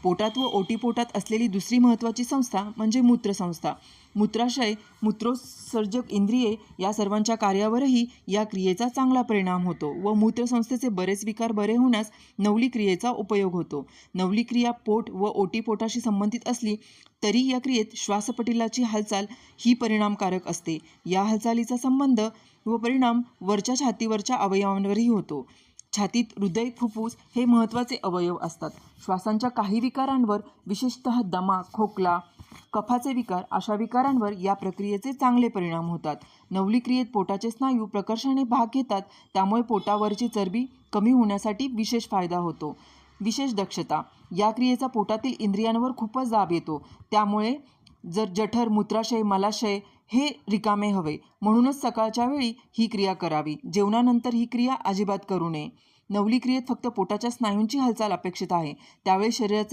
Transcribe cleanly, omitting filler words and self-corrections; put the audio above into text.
पोटात व ओटीपोटात असलेली दुसरी महत्त्वाची संस्था म्हणजे मूत्रसंस्था. मूत्राशय, मूत्रोत्सर्जक इंद्रिये या सर्वांच्या कार्यावरही या क्रियेचा चांगला परिणाम होतो व मूत्रसंस्थेचे बरेच विकार बरे होण्यास नवली क्रियेचा उपयोग होतो. नवली क्रिया पोट व ओटीपोटाशी संबंधित असली तरी या क्रियेत श्वासपटलाची हालचाल ही परिणामकारक असते. या हालचालीचा संबंध व परिणाम वरच्या छातीवरच्या अवयवांवरही होतो. छातीत हृदय, फुफ्फुस हे महत्त्वाचे अवयव असतात. श्वासांच्या काही विकारांवर, विशेषतः दमा, खोकला, कफाचे विकार अशा विकारांवर या प्रक्रियेचे चांगले परिणाम होतात. नवली क्रियेत पोटाचे स्नायू प्रकर्षाने भाग घेतात, त्यामुळे पोटावरची चरबी कमी होण्यासाठी विशेष फायदा होतो. विशेष दक्षता, या क्रियेचा पोटातील इंद्रियांवर खूपच दाब येतो, त्यामुळे जठर, मूत्राशय, मलाशय हे रिकामे हवे. म्हणूनच सकाळच्या वेळी ही क्रिया करावी. जेवणानंतर ही क्रिया अजिबात करू नये. नवली क्रियेत फक्त पोटाच्या स्नायूंची हालचाल अपेक्षित आहे. त्यावेळी शरीराचे